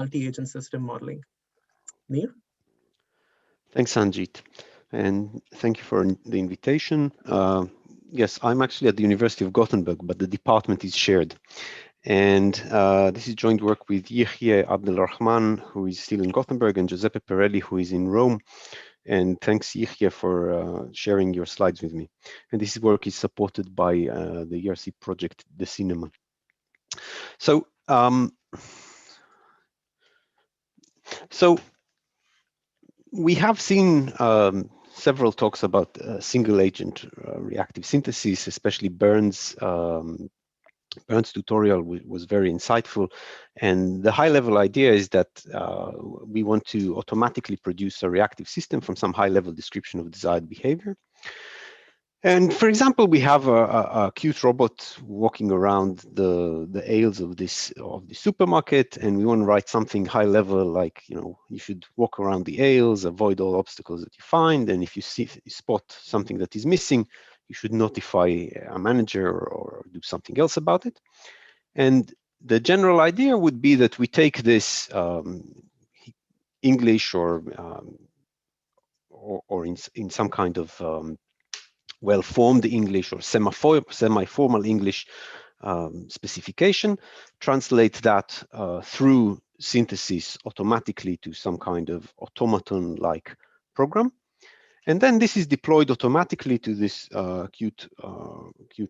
multi-agent system modeling. Neil? Thanks, Sanjit, and thank you for the invitation. Yes, I'm actually at the University of Gothenburg, but the department is shared. And this is joint work with Yehye Abdelrahman, who is still in Gothenburg, and Giuseppe Perelli, who is in Rome. And thanks, Yehye, for sharing your slides with me. And this work is supported by the ERC project, The Cinema. So, we have seen several talks about single agent reactive synthesis, especially Bernd's tutorial was very insightful. And the high level idea is that we want to automatically produce a reactive system from some high level description of desired behavior. And for example, we have a cute robot walking around the aisles of the supermarket, and we want to write something high level like, you should walk around the aisles, avoid all obstacles that you find, and if you spot something that is missing, you should notify a manager or do something else about it. And the general idea would be that we take this English or in some kind of well-formed English or semi-formal English specification, translate that through synthesis automatically to some kind of automaton-like program. And then this is deployed automatically to this cute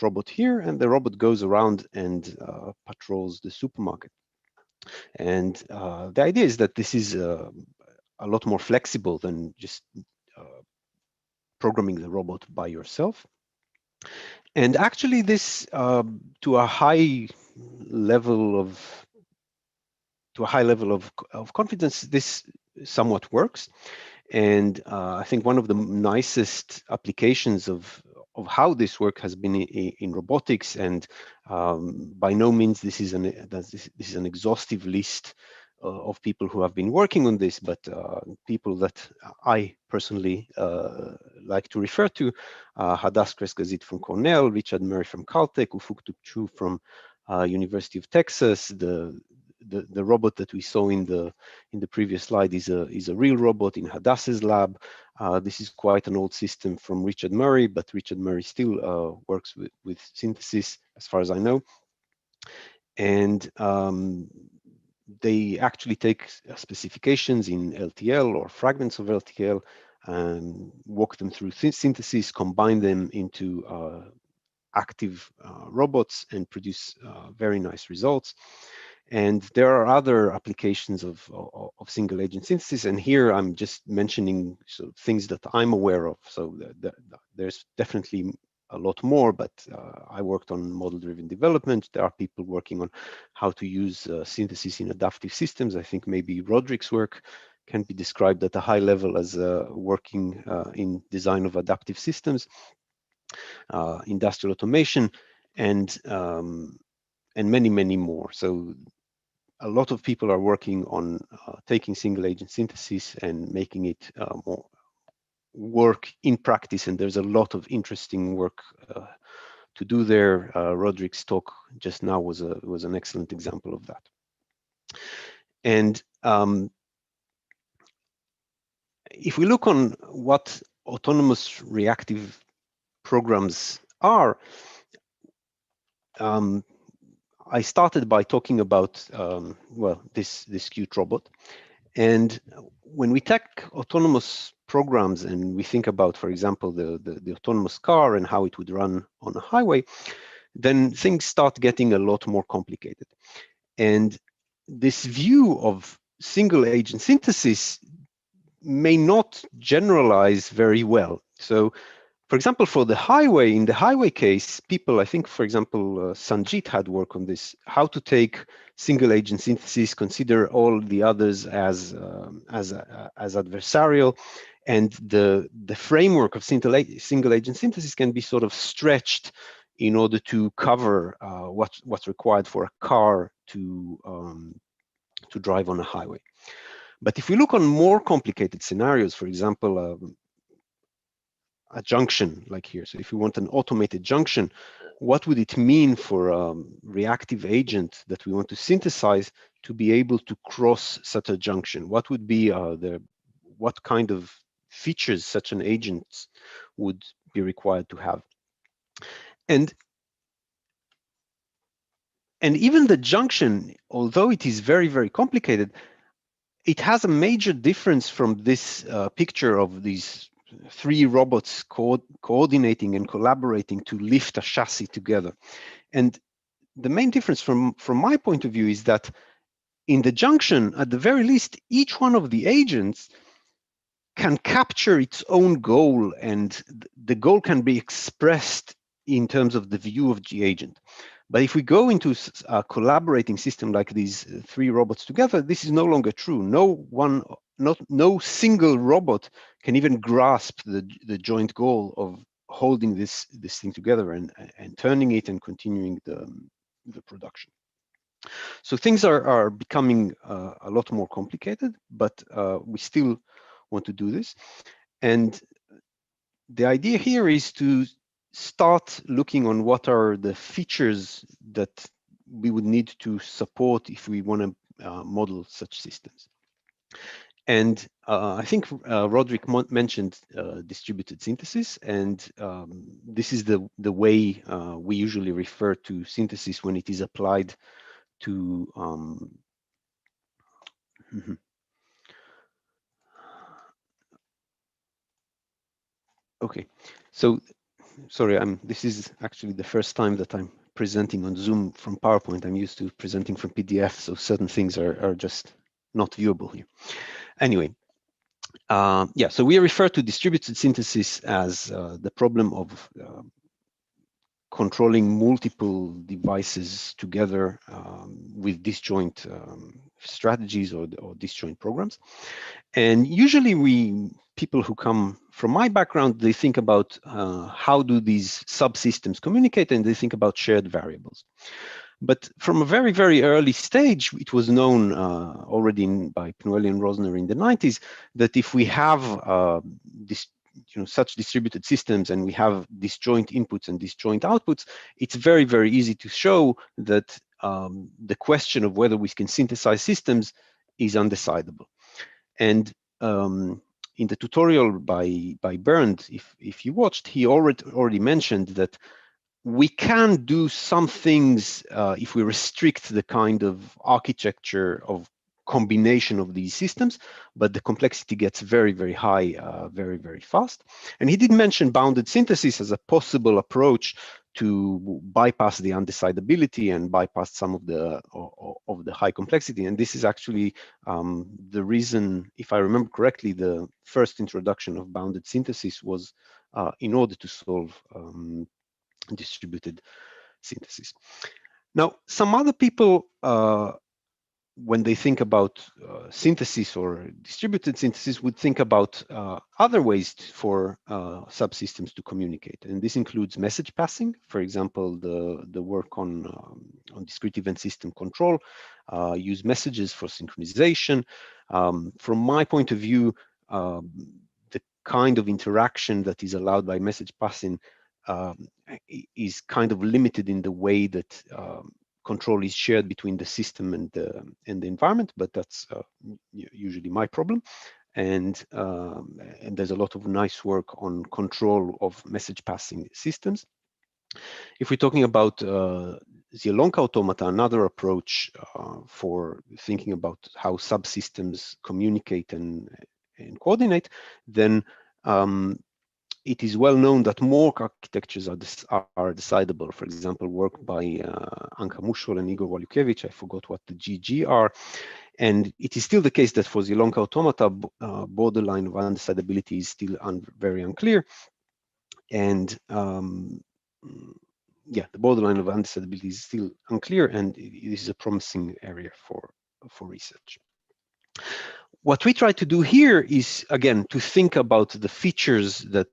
robot here, and the robot goes around and patrols the supermarket. And the idea is that this is a lot more flexible than just programming the robot by yourself. And actually this to a high level of confidence, this somewhat works. And I think one of the nicest applications of how this work has been in robotics, and by no means this is an exhaustive list of people who have been working on this, but people that I personally like to refer to, Hadas Kresgazit from Cornell, Richard Murray from Caltech, Ufuk Chu from University of Texas. The robot that we saw in the previous slide is a real robot in Hadas's lab. This is quite an old system from Richard Murray, but Richard Murray still works with synthesis, as far as I know. And they actually take specifications in LTL or fragments of LTL and walk them through synthesis, combine them into active robots, and produce very nice results. And there are other applications of single agent synthesis, and here I'm just mentioning things that I'm aware of. So there's definitely a lot more, but I worked on model-driven development. There are people working on how to use synthesis in adaptive systems. I think maybe Roderick's work can be described at a high level as working in design of adaptive systems, industrial automation, and many, many more. So a lot of people are working on taking single agent synthesis and making it more work in practice, and there's a lot of interesting work to do there. Roderick's talk just now was an excellent example of that. And if we look on what autonomous reactive programs are, I started by talking about well, this cute robot. And when we take autonomous programs and we think about, for example, the autonomous car and how it would run on a highway, then things start getting a lot more complicated. And this view of single agent synthesis may not generalize very well. So, for example, for the highway, in the highway case, people, I think, for example, Sanjit had work on this, how to take single agent synthesis, consider all the others as adversarial, and the framework of single agent synthesis can be sort of stretched in order to cover what's required for a car to drive on a highway. But if we look on more complicated scenarios, for example, a junction like here. So if we want an automated junction, what would it mean for a reactive agent that we want to synthesize to be able to cross such a junction? What would be what kind of features such an agent would be required to have? And even the junction, although it is very, very complicated, it has a major difference from this picture of these 3 robots coordinating and collaborating to lift a chassis together. And the main difference from my point of view is that in the junction, at the very least, each one of the agents can capture its own goal, and the goal can be expressed in terms of the view of the agent. But if we go into a collaborating system like these 3 robots together, this is no longer true. No single robot can even grasp the joint goal of holding this thing together and turning it and continuing the production. So things are becoming a lot more complicated, but we still want to do this. And the idea here is to start looking on what are the features that we would need to support if we want to model such systems. And I think Roderick mentioned distributed synthesis, and this is the way we usually refer to synthesis when it is applied to okay, so sorry, this is actually the first time that I'm presenting on Zoom from PowerPoint. I'm used to presenting from PDF, so certain things are just not viewable here. Anyway, yeah, so we refer to distributed synthesis as the problem of controlling multiple devices together with disjoint strategies or disjoint programs. And usually people who come from my background, they think about how do these subsystems communicate, and they think about shared variables. But from a very, very early stage, it was known already by Pinoelli and Rosner in the 90s that if we have such distributed systems and we have disjoint inputs and disjoint outputs, it's very, very easy to show that the question of whether we can synthesize systems is undecidable. And in the tutorial by Bernd, if you watched, he already mentioned that we can do some things if we restrict the kind of architecture of combination of these systems, but the complexity gets very, very high very, very fast. And he did mention bounded synthesis as a possible approach to bypass the undecidability and bypass some of the high complexity. And this is actually the reason, if I remember correctly, the first introduction of bounded synthesis was in order to solve distributed synthesis. Now, some other people, when they think about synthesis or distributed synthesis, would think about other ways for subsystems to communicate. And this includes message passing. For example, the work on discrete event system control, use messages for synchronization. From my point of view, the kind of interaction that is allowed by message passing is kind of limited in the way that control is shared between the system and the environment, but that's usually my problem. And there's a lot of nice work on control of message passing systems. If we're talking about Zielonka automata, another approach for thinking about how subsystems communicate and coordinate, then it is well known that more architectures are decidable. For example, work by Anka Mushol and Igor Walukiewicz, I forgot what the GG are. And it is still the case that for Zielonka automata, borderline of undecidability is still very unclear. And yeah, the borderline of undecidability is still unclear, and it is a promising area for research. What we try to do here is, again, to think about the features that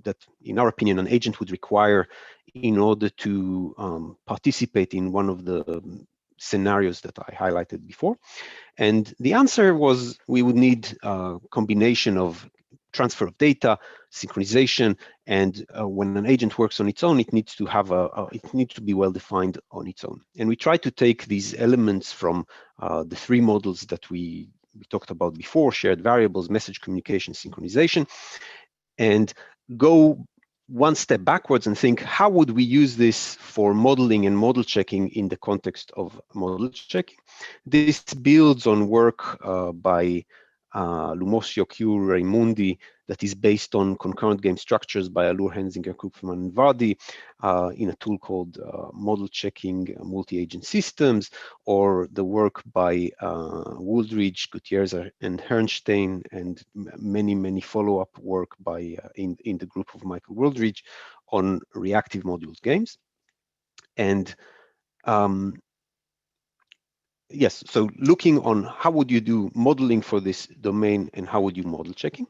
that in our opinion, an agent would require in order to participate in one of the scenarios that I highlighted before. And the answer was we would need a combination of transfer of data, synchronization, and when an agent works on its own, it needs to have it needs to be well defined on its own. And we try to take these elements from the three models that we talked about before: shared variables, message communication, synchronization, and go one step backwards and think, how would we use this for modeling and model checking in the context of model checking? This builds on work by Lumosio, Q, Raimundi, that is based on concurrent game structures by Allure, Hensinger, Koopman, and Vardy in a tool called Model Checking Multi-Agent Systems, or the work by Wooldridge, Gutierrez, and Herrnstein, and many follow-up work by in the group of Michael Wooldridge on reactive module games. And yes, so looking on how would you do modeling for this domain and how would you model checking?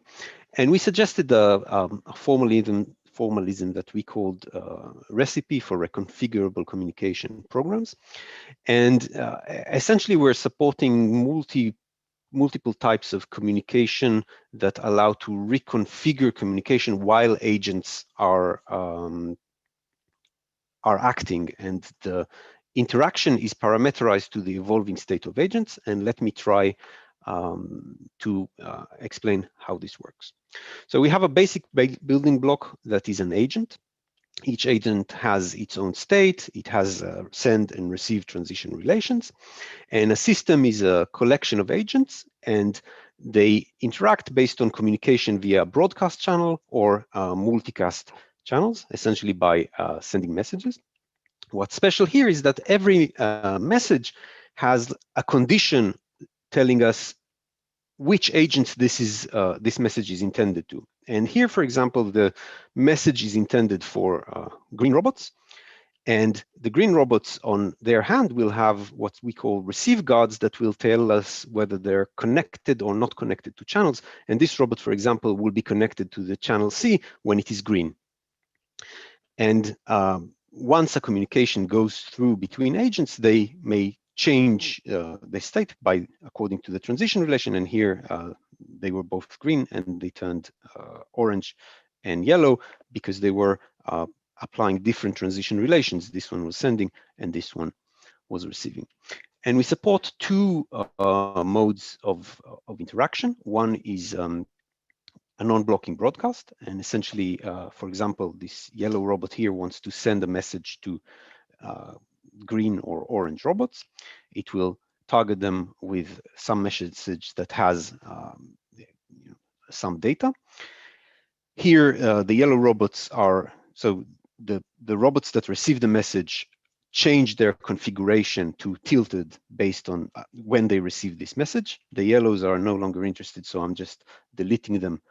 And we suggested a formalism that we called recipe for reconfigurable communication programs. And essentially we're supporting multiple types of communication that allow to reconfigure communication while agents are acting, and the interaction is parameterized to the evolving state of agents. And let me try to explain how this works. So we have a basic building block that is an agent. Each agent has its own state. It has send and receive transition relations. And a system is a collection of agents, and they interact based on communication via broadcast channel or multicast channels, essentially by sending messages. What's special here is that every message has a condition telling us which agents this message is intended to. And here, for example, the message is intended for green robots, and the green robots on their hand will have what we call receive guards that will tell us whether they're connected or not connected to channels. And this robot, for example, will be connected to the channel C when it is green. And once a communication goes through between agents, they may change the state by according to the transition relation. And here they were both green and they turned orange and yellow because they were applying different transition relations. This one was sending and this one was receiving. And we support two modes of interaction. One is a non-blocking broadcast, and essentially, for example, this yellow robot here wants to send a message to green or orange robots. It will target them with some message that has some data. Here, the yellow robots are, so the robots that receive the message change their configuration to tilted based on when they receive this message. The yellows are no longer interested, so I'm just deleting them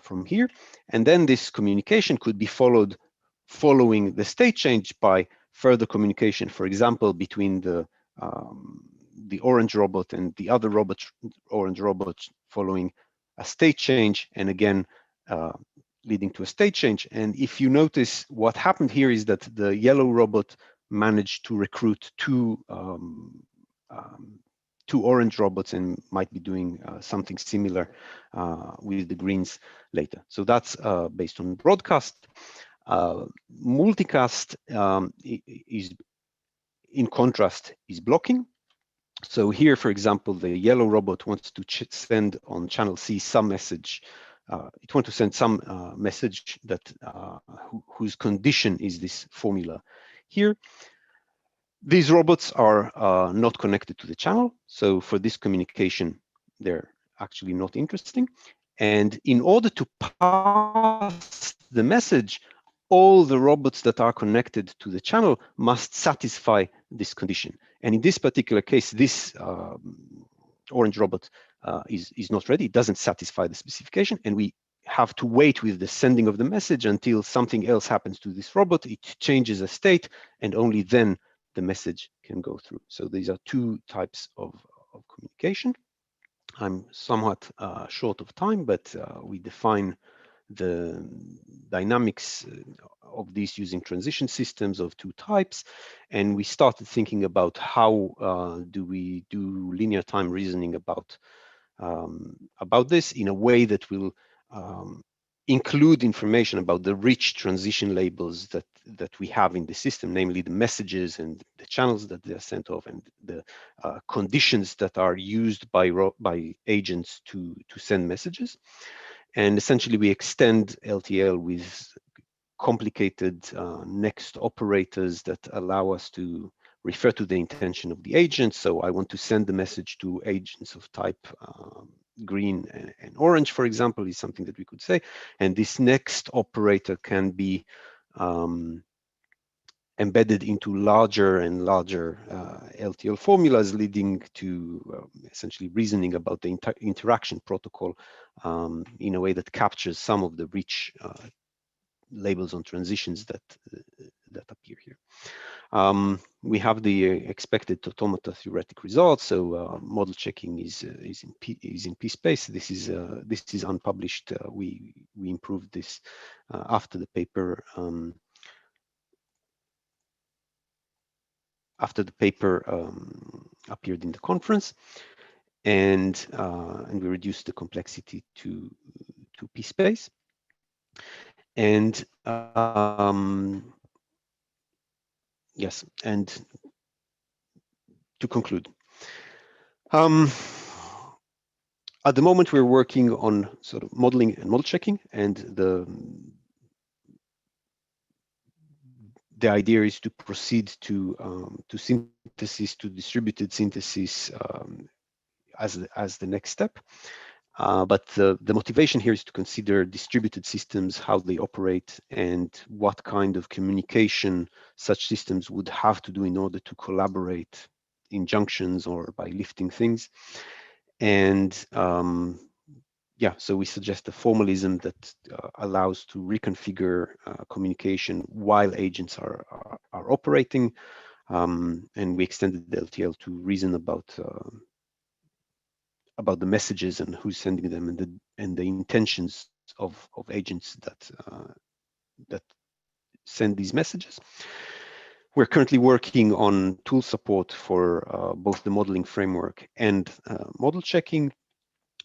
from here. And then this communication could be following the state change by further communication, for example, between the orange robot and the other orange robot following a state change, and again, leading to a state change. And if you notice, what happened here is that the yellow robot managed to recruit two orange robots and might be doing something similar with the greens later. So that's based on broadcast. Multicast is, in contrast, is blocking. So here, for example, the yellow robot wants to send on channel C some message. It wants to send some message that whose condition is this formula here. These robots are not connected to the channel. So for this communication, they're actually not interesting. And in order to pass the message, all the robots that are connected to the channel must satisfy this condition. And in this particular case, this orange robot is not ready. It doesn't satisfy the specification. And we have to wait with the sending of the message until something else happens to this robot. It changes a state, and only then the message can go through. So these are two types of communication. I'm somewhat short of time, but we define the dynamics of these using transition systems of two types. And we started thinking about how do we do linear time reasoning about this in a way that will include information about the rich transition labels that we have in the system, namely the messages and the channels that they are sent off, and the conditions that are used by agents to send messages. And essentially, we extend LTL with complicated next operators that allow us to refer to the intention of the agent. So I want to send the message to agents of type green and orange, for example, is something that we could say. And this next operator can be embedded into larger and larger LTL formulas, leading to essentially reasoning about the interaction protocol in a way that captures some of the rich labels on transitions that appear here. We have the expected automata-theoretic results. So model checking is in P space. This is unpublished. We improved this after the paper. Appeared in the conference, and we reduced the complexity to P space. And yes, and to conclude, at the moment we're working on sort of modeling and model checking, and the idea is to proceed to synthesis, to distributed synthesis as the next step. But the motivation here is to consider distributed systems, how they operate, and what kind of communication such systems would have to do in order to collaborate in junctions or by lifting things. And yeah, so we suggest a formalism that allows to reconfigure communication while agents are operating, and we extended the LTL to reason about the messages and who's sending them, and the intentions of agents that send these messages. We're currently working on tool support for both the modeling framework and model checking.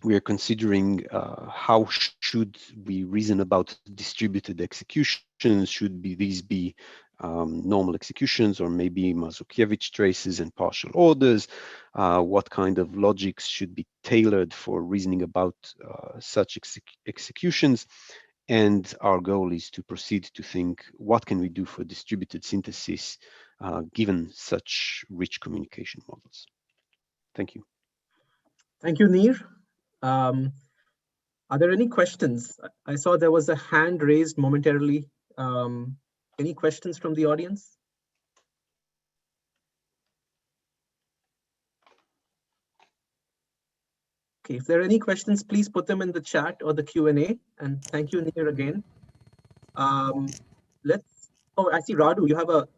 We are considering how should we reason about distributed executions. Should these be normal executions, or maybe Mazurkiewicz traces and partial orders? What kind of logics should be tailored for reasoning about such executions? And our goal is to proceed to think, what can we do for distributed synthesis given such rich communication models? Thank you. Thank you, Nir. Are there any questions? I saw there was a hand raised momentarily. Any questions from the audience? Okay, if there are any questions, please put them in the chat or the Q&A. And thank you, Nir, again. Oh, I see Radu, you have a